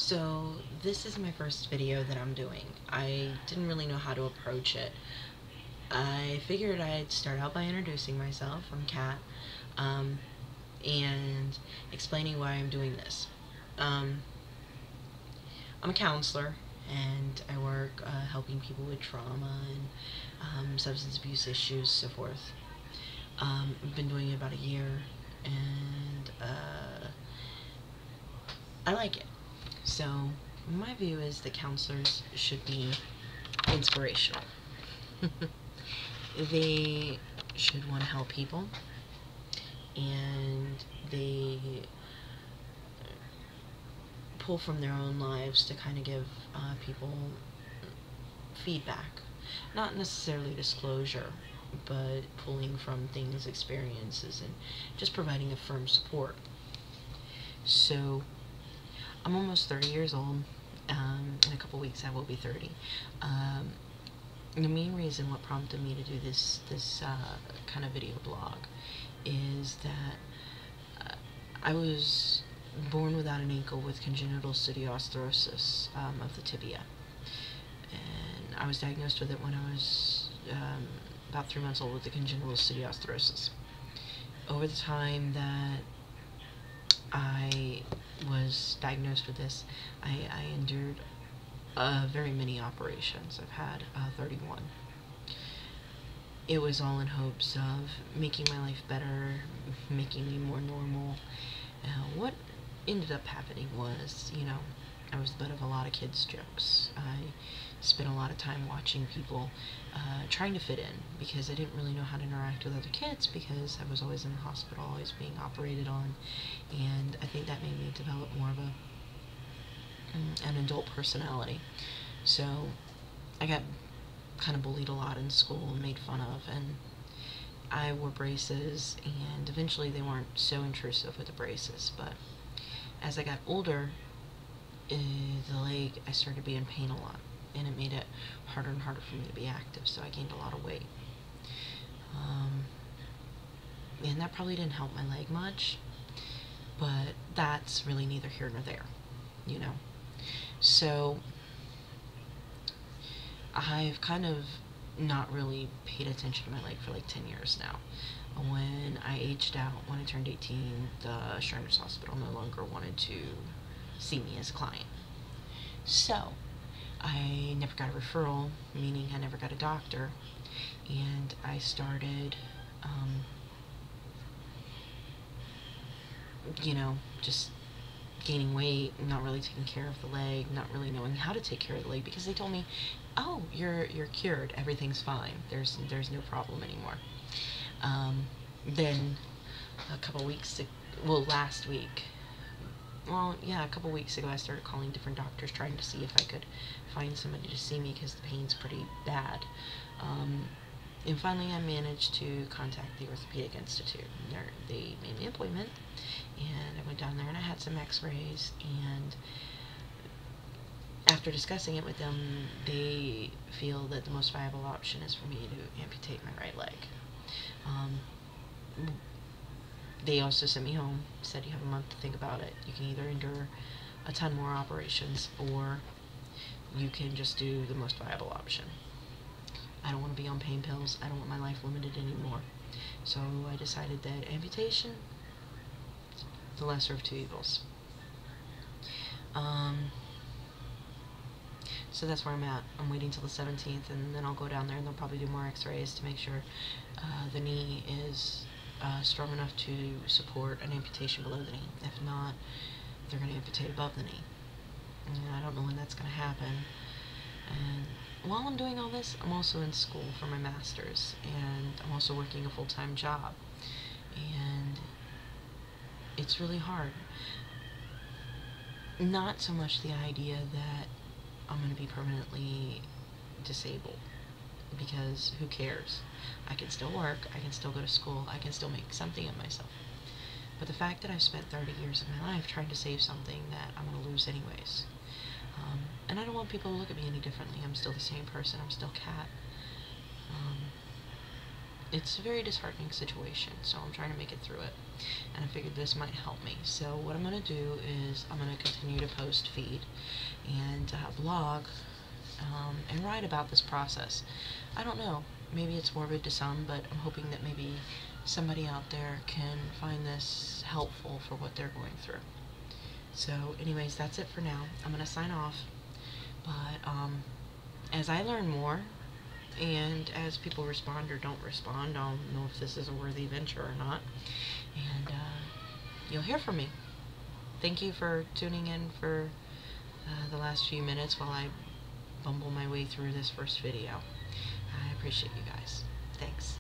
So this is my first video that I'm doing. I didn't really know how to approach it. I figured I'd start out by introducing myself. I'm Kat, and explaining why I'm doing this. I'm a counselor, and I work helping people with trauma and substance abuse issues, so forth. I've been doing it about a year, and I like it. So my view is that counselors should be inspirational. They should want to help people, and they pull from their own lives to kind of give people feedback. Not necessarily disclosure, but pulling from things, experiences, and just providing a firm support. So, I'm almost 30 years old. In a couple weeks, I will be 30. The main reason what prompted me to do this kind of video blog is that I was born without an ankle with congenital osteoarthritis of the tibia, and I was diagnosed with it when I was about 3 months old with the congenital osteoarthritis. Over the time that I was diagnosed with this, I endured very many operations. I've had 31. It was all in hopes of making my life better, making me more normal. What ended up happening was, I was the butt of a lot of kids' jokes. I spent a lot of time watching people trying to fit in, because I didn't really know how to interact with other kids, because I was always in the hospital, always being operated on, and I think that made me develop more of an adult personality. So I got kind of bullied a lot in school and made fun of, and I wore braces, and eventually they weren't so intrusive with the braces, but as I got older, the leg, I started being in pain a lot, and it made it harder and harder for me to be active, so I gained a lot of weight. And that probably didn't help my leg much, but that's really neither here nor there, So I've kind of not really paid attention to my leg for like 10 years now. When I aged out, when I turned 18, the Shriners Hospital no longer wanted to see me as a client. So I never got a referral, meaning I never got a doctor, and I started, just gaining weight, not really taking care of the leg, not really knowing how to take care of the leg, because they told me, oh, you're cured, everything's fine, there's no problem anymore. Then a couple weeks last week, a couple weeks ago, I started calling different doctors, trying to see if I could find somebody to see me, because the pain's pretty bad. And finally I managed to contact the Orthopedic Institute. They made me an appointment, and I went down there and I had some x-rays, and after discussing it with them, they feel that the most viable option is for me to amputate my right leg. They also sent me home, said you have a month to think about it. You can either endure a ton more operations, or you can just do the most viable option. I don't want to be on pain pills. I don't want my life limited anymore. So I decided that amputation, the lesser of two evils. So that's where I'm at. I'm waiting till the 17th, and then I'll go down there, and they'll probably do more x-rays to make sure the knee is strong enough to support an amputation below the knee. If not, they're going to amputate above the knee. And I don't know when that's going to happen. And while I'm doing all this, I'm also in school for my master's, and I'm also working a full-time job, and it's really hard. Not so much the idea that I'm going to be permanently disabled, because who cares? I can still work, I can still go to school, I can still make something of myself. But the fact that I've spent 30 years of my life trying to save something that I'm going to lose anyways. And I don't want people to look at me any differently. I'm still the same person. I'm still Kat. it's a very disheartening situation, so I'm trying to make it through it. And I figured this might help me. So what I'm going to do is I'm going to continue to post feed and blog and write about this process. I don't know, maybe it's morbid to some, but I'm hoping that maybe somebody out there can find this helpful for what they're going through. So anyways, that's it for now. I'm going to sign off, but as I learn more, and as people respond or don't respond, I'll know if this is a worthy venture or not, and you'll hear from me. Thank you for tuning in for the last few minutes while I bumble my way through this first video. I appreciate you guys. Thanks.